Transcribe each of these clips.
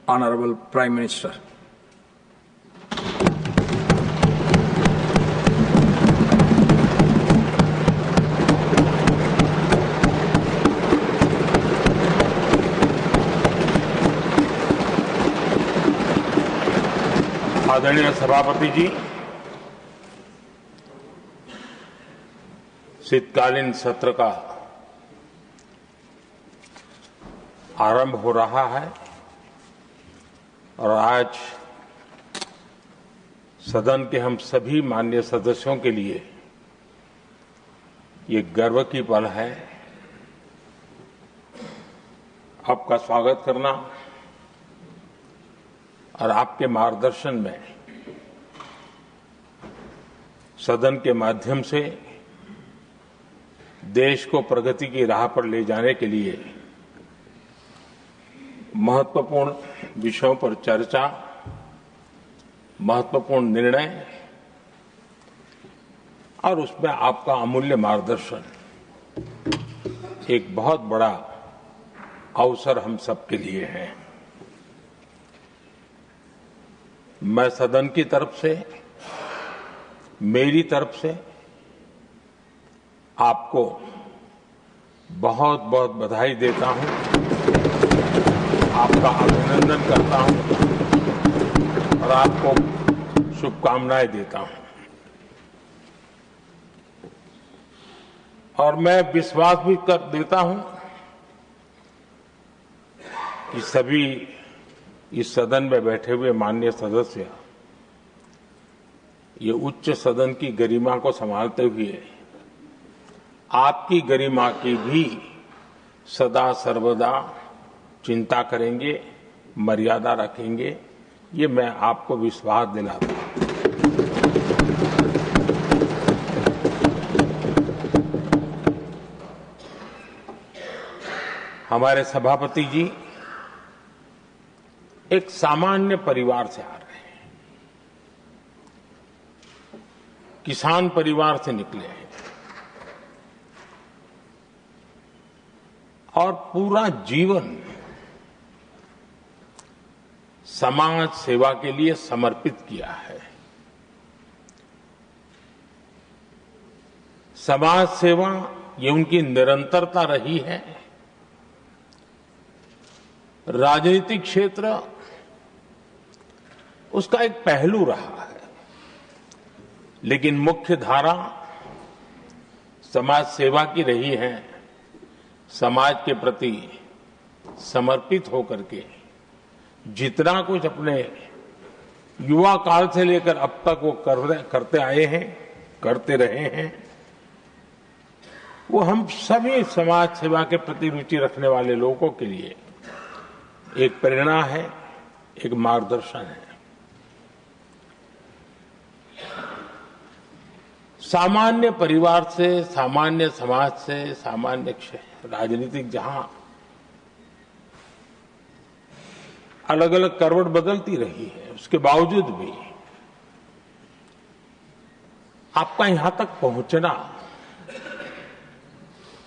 Honorable Prime Minister. आदरणीय सभापति जी, शीतकालीन सत्र का आरंभ हो रहा है और आज सदन के हम सभी माननीय सदस्यों के लिए ये गर्व की पल है। आपका स्वागत करना और आपके मार्गदर्शन में सदन के माध्यम से देश को प्रगति की राह पर ले जाने के लिए महत्वपूर्ण विषयों पर चर्चा, महत्वपूर्ण निर्णय और उसमें आपका अमूल्य मार्गदर्शन एक बहुत बड़ा अवसर हम सबके लिए है। मैं सदन की तरफ से, मेरी तरफ से आपको बहुत बहुत बधाई देता हूं, आपका अभिनंदन करता हूं और आपको शुभकामनाएं देता हूं। और मैं विश्वास भी कर देता हूं कि सभी इस सदन में बैठे हुए माननीय सदस्य ये उच्च सदन की गरिमा को संभालते हुए आपकी गरिमा की भी सदा सर्वदा चिंता करेंगे, मर्यादा रखेंगे, ये मैं आपको विश्वास दिलाता हूं। हमारे सभापति जी एक सामान्य परिवार से आ रहे हैं, किसान परिवार से निकले हैं और पूरा जीवन समाज सेवा के लिए समर्पित किया है। समाज सेवा ये उनकी निरंतरता रही है। राजनीतिक क्षेत्र उसका एक पहलू रहा है, लेकिन मुख्य धारा समाज सेवा की रही है। समाज के प्रति समर्पित होकर के जितना कुछ अपने युवा काल से लेकर अब तक वो करते आए हैं, करते रहे हैं, वो हम सभी समाज सेवा के प्रति रुचि रखने वाले लोगों के लिए एक प्रेरणा है, एक मार्गदर्शन है। सामान्य परिवार से, सामान्य समाज से, सामान्य राजनीतिक जहां अलग अलग करवट बदलती रही है, उसके बावजूद भी आपका यहां तक पहुंचना,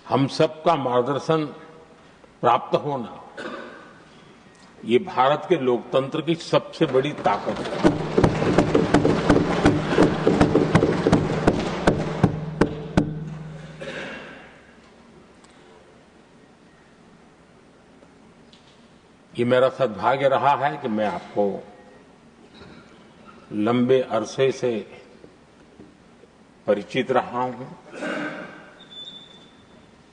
हम सबका मार्गदर्शन प्राप्त होना, ये भारत के लोकतंत्र की सबसे बड़ी ताकत है। ये मेरा सद्भाग्य रहा है कि मैं आपको लंबे अरसे से परिचित रहा हूं।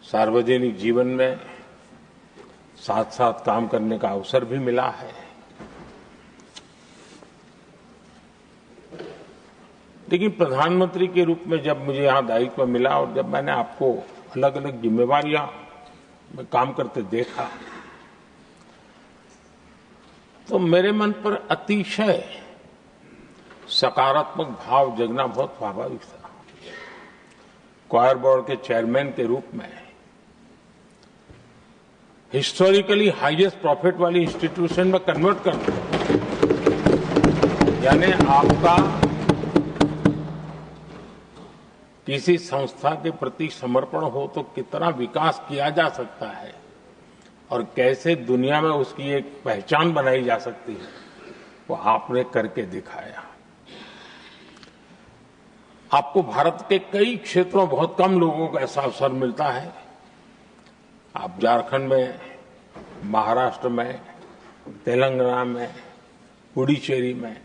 सार्वजनिक जीवन में साथ साथ काम करने का अवसर भी मिला है। लेकिन प्रधानमंत्री के रूप में जब मुझे यहां दायित्व मिला और जब मैंने आपको अलग अलग जिम्मेवारियां में काम करते देखा, तो मेरे मन पर अतिशय सकारात्मक भाव जगना बहुत स्वाभाविक था। क्वायर बोर्ड के चेयरमैन के रूप में हिस्टोरिकली हाईएस्ट प्रॉफिट वाली इंस्टीट्यूशन में कन्वर्ट करना, यानी आपका किसी संस्था के प्रति समर्पण हो तो कितना विकास किया जा सकता है, और कैसे दुनिया में उसकी एक पहचान बनाई जा सकती है, वो आपने करके दिखाया। आपको भारत के कई क्षेत्रों बहुत कम लोगों को ऐसा अवसर मिलता है। आप झारखंड में, महाराष्ट्र में, तेलंगाना में, पुडुचेरी में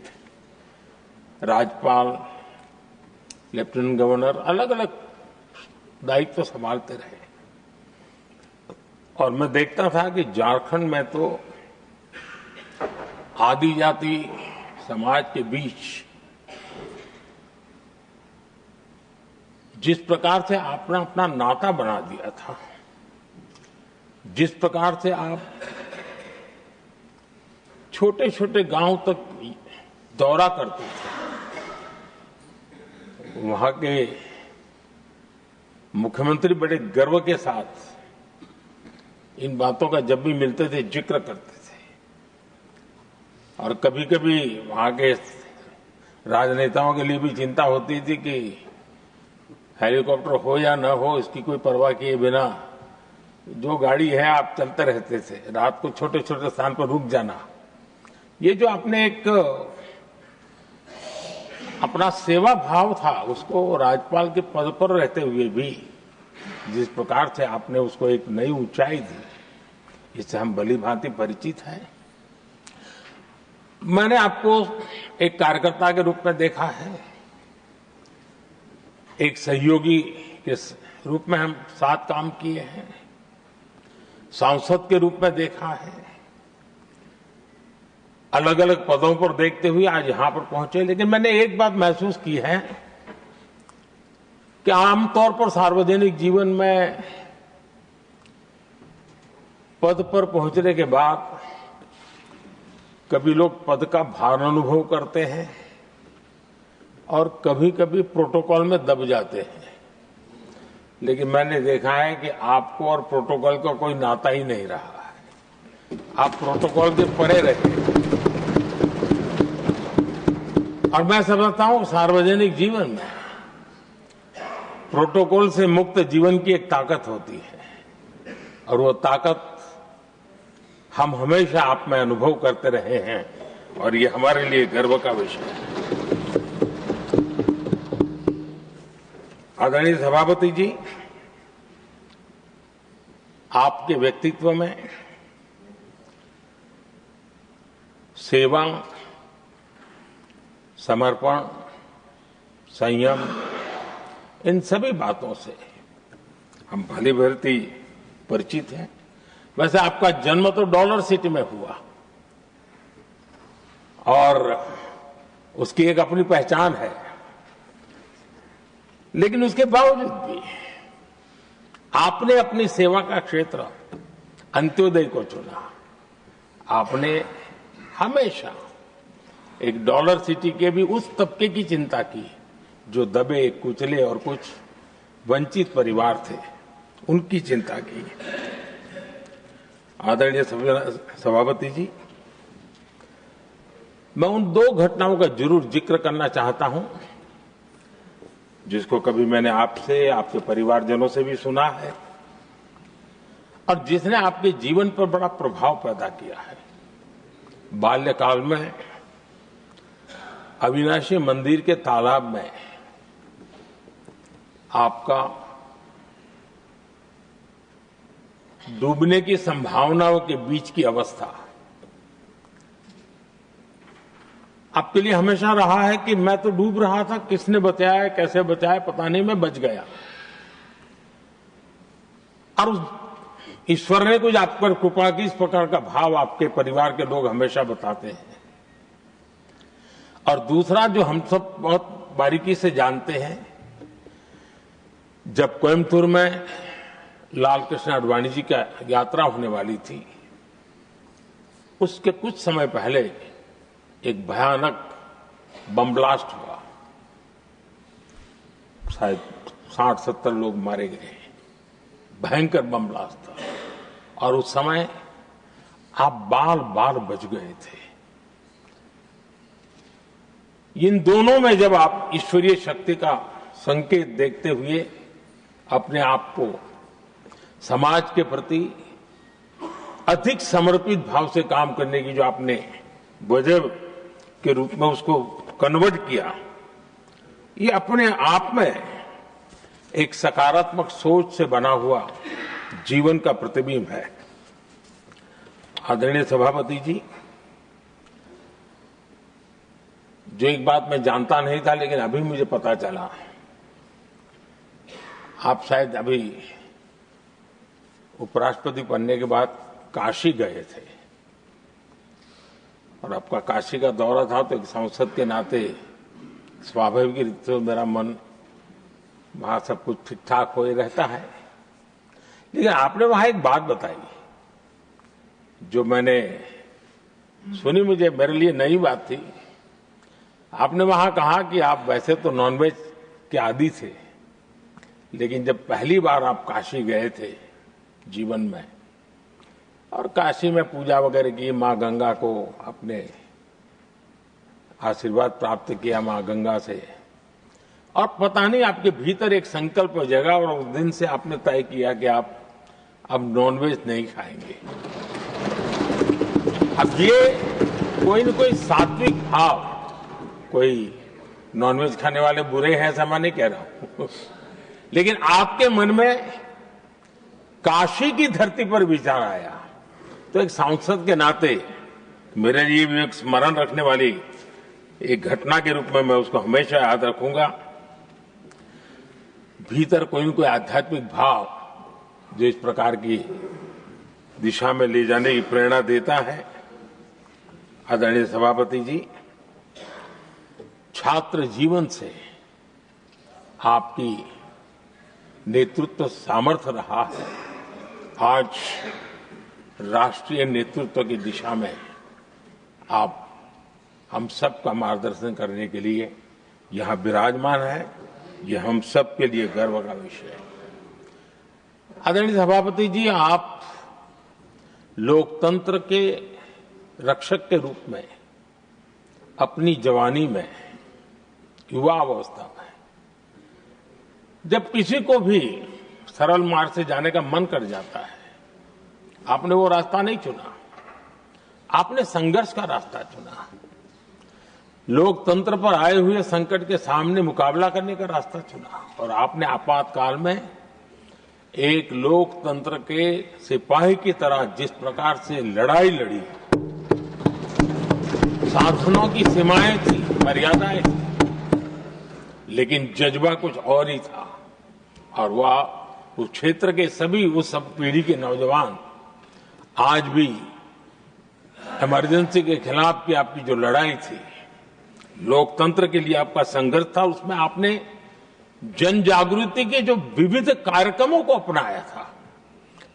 राज्यपाल, लेफ्टिनेंट गवर्नर अलग अलग दायित्व संभालते रहे। और मैं देखता था कि झारखंड में तो आदिजाति समाज के बीच जिस प्रकार से आपने अपना नाता बना दिया था, जिस प्रकार से आप छोटे छोटे गांव तक दौरा करते थे, वहां के मुख्यमंत्री बड़े गर्व के साथ इन बातों का जब भी मिलते थे जिक्र करते थे। और कभी कभी वहां के राजनेताओं के लिए भी चिंता होती थी कि हेलीकॉप्टर हो या न हो, इसकी कोई परवाह किए बिना जो गाड़ी है आप चलते रहते थे, रात को छोटे छोटे स्थान पर रुक जाना। ये जो आपने एक अपना सेवा भाव था, उसको राज्यपाल के पद पर रहते हुए भी जिस प्रकार से आपने उसको एक नई ऊंचाई दी, इससे हम भली भांति परिचित हैं। मैंने आपको एक कार्यकर्ता के रूप में देखा है, एक सहयोगी के रूप में हम साथ काम किए हैं, सांसद के रूप में देखा है, अलग अलग पदों पर देखते हुए आज यहां पर पहुंचे। लेकिन मैंने एक बात महसूस की है कि आमतौर पर सार्वजनिक जीवन में पद पर पहुंचने के बाद कभी लोग पद का भार अनुभव करते हैं और कभी कभी प्रोटोकॉल में दब जाते हैं। लेकिन मैंने देखा है कि आपको और प्रोटोकॉल का कोई नाता ही नहीं रहा है। आप प्रोटोकॉल के परे रहे। और मैं समझता हूं सार्वजनिक जीवन में प्रोटोकॉल से मुक्त जीवन की एक ताकत होती है, और वो ताकत हम हमेशा आप में अनुभव करते रहे हैं, और ये हमारे लिए गर्व का विषय है। आदरणीय सभापति जी, आपके व्यक्तित्व में सेवा, समर्पण, संयम, इन सभी बातों से हम भली भांति परिचित हैं। वैसे आपका जन्म तो डॉलर सिटी में हुआ और उसकी एक अपनी पहचान है, लेकिन उसके बावजूद भी आपने अपनी सेवा का क्षेत्र अंत्योदय को चुना। आपने हमेशा एक डॉलर सिटी के भी उस तबके की चिंता की जो दबे, कुचले और कुछ वंचित परिवार थे, उनकी चिंता की। आदरणीय सभापति जी, मैं उन दो घटनाओं का जरूर जिक्र करना चाहता हूं जिसको कभी मैंने आपसे, आपके परिवारजनों से भी सुना है और जिसने आपके जीवन पर बड़ा प्रभाव पैदा किया है। बाल्यकाल में अविनाशी मंदिर के तालाब में आपका डूबने की संभावनाओं के बीच की अवस्था आपके लिए हमेशा रहा है कि मैं तो डूब रहा था, किसने बचाया, कैसे बचाया पता नहीं, मैं बच गया। और ईश्वर ने कुछ आप पर कृपा की, इस प्रकार का भाव आपके परिवार के लोग हमेशा बताते हैं। और दूसरा जो हम सब बहुत बारीकी से जानते हैं, जब कोयम्बतूर में लाल कृष्ण आडवाणी जी का यात्रा होने वाली थी, उसके कुछ समय पहले एक भयानक बम ब्लास्ट हुआ। शायद 60-70 लोग मारे गए। भयंकर बम ब्लास्ट था और उस समय आप बाल बाल बच गए थे। इन दोनों में जब आप ईश्वरीय शक्ति का संकेत देखते हुए अपने आप को समाज के प्रति, अधिक समर्पित भाव से काम करने की जो आपने वजह के रूप में उसको कन्वर्ट किया, ये अपने आप में एक सकारात्मक सोच से बना हुआ जीवन का प्रतिबिंब है। आदरणीय सभापति जी, जो एक बात मैं जानता नहीं था लेकिन अभी मुझे पता चला, आप शायद अभी उपराष्ट्रपति बनने के बाद काशी गए थे और आपका काशी का दौरा था, तो एक सांसद के नाते स्वाभाविक रूप से मेरा मन वहां सब कुछ ठीक ठाक हो ही रहता है। लेकिन आपने वहां एक बात बताई जो मैंने सुनी, मुझे मेरे लिए नई बात थी। आपने वहां कहा कि आप वैसे तो नॉनवेज के आदी थे, लेकिन जब पहली बार आप काशी गए थे जीवन में और काशी में पूजा वगैरह की, मां गंगा को अपने आशीर्वाद प्राप्त किया मां गंगा से, और पता नहीं आपके भीतर एक संकल्प जगा और उस दिन से आपने तय किया कि आप अब नॉनवेज नहीं खाएंगे। अब ये कोई न कोई सात्विक भाव, कोई नॉनवेज खाने वाले बुरे हैं ऐसा मैं नहीं कह रहा हूं, लेकिन आपके मन में काशी की धरती पर विचार आया, तो एक सांसद के नाते मेरे लिए भी एक स्मरण रखने वाली एक घटना के रूप में मैं उसको हमेशा याद रखूंगा। भीतर कोई न कोई आध्यात्मिक भाव जो इस प्रकार की दिशा में ले जाने की प्रेरणा देता है। आदरणीय सभापति जी, छात्र जीवन से आपकी नेतृत्व सामर्थ्य रहा है। आज राष्ट्रीय नेतृत्व की दिशा में आप हम सब का मार्गदर्शन करने के लिए यहां विराजमान है, ये हम सब के लिए गर्व का विषय है। आदरणीय सभापति जी, आप लोकतंत्र के रक्षक के रूप में अपनी जवानी में, युवा अवस्था में, जब किसी को भी सरल मार्ग से जाने का मन कर जाता है, आपने वो रास्ता नहीं चुना, आपने संघर्ष का रास्ता चुना। लोकतंत्र पर आए हुए संकट के सामने मुकाबला करने का रास्ता चुना और आपने आपातकाल में एक लोकतंत्र के सिपाही की तरह जिस प्रकार से लड़ाई लड़ी, साधनों की सीमाएं थी, मर्यादाएं थी, लेकिन जज्बा कुछ और ही था। और वह उस क्षेत्र के सभी, उस सब पीढ़ी के नौजवान आज भी इमरजेंसी के खिलाफ की आपकी जो लड़ाई थी, लोकतंत्र के लिए आपका संघर्ष था, उसमें आपने जन जागृति के जो विविध कार्यक्रमों को अपनाया था,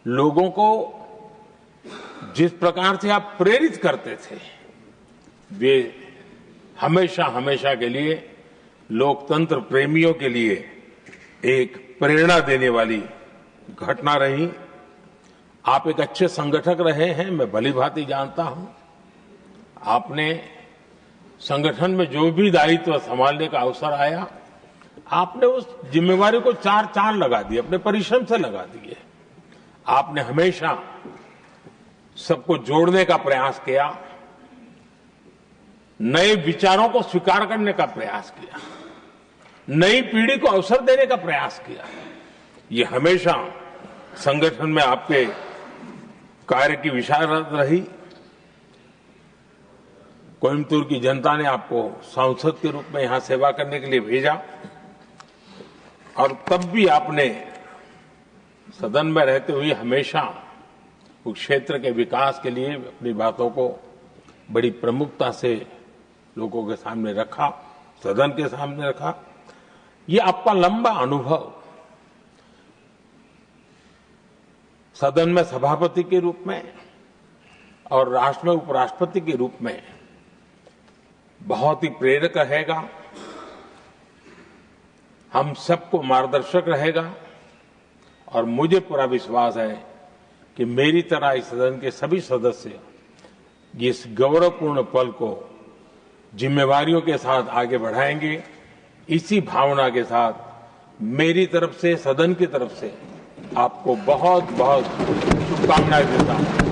लोगों को जिस प्रकार से आप प्रेरित करते थे, वे हमेशा हमेशा के लिए लोकतंत्र प्रेमियों के लिए एक प्रेरणा देने वाली घटना रही। आप एक अच्छे संगठक रहे हैं, मैं भली भांति जानता हूं। आपने संगठन में जो भी दायित्व संभालने का अवसर आया, आपने उस जिम्मेवारी को चार चांद लगा दिए, अपने परिश्रम से लगा दिए। आपने हमेशा सबको जोड़ने का प्रयास किया, नए विचारों को स्वीकार करने का प्रयास किया, नई पीढ़ी को अवसर देने का प्रयास किया। ये हमेशा संगठन में आपके कार्य की विशारत रही। कोयम्बतूर की जनता ने आपको सांसद के रूप में यहां सेवा करने के लिए भेजा और तब भी आपने सदन में रहते हुए हमेशा उस क्षेत्र के विकास के लिए अपनी बातों को बड़ी प्रमुखता से लोगों के सामने रखा, सदन के सामने रखा। ये आपका लंबा अनुभव सदन में सभापति के रूप में और राष्ट्र में उपराष्ट्रपति के रूप में बहुत ही प्रेरक रहेगा, हम सबको मार्गदर्शक रहेगा। और मुझे पूरा विश्वास है कि मेरी तरह इस सदन के सभी सदस्य इस गौरवपूर्ण पल को जिम्मेवारियों के साथ आगे बढ़ाएंगे। इसी भावना के साथ मेरी तरफ से, सदन की तरफ से आपको बहुत बहुत शुभकामनाएं देता हूं।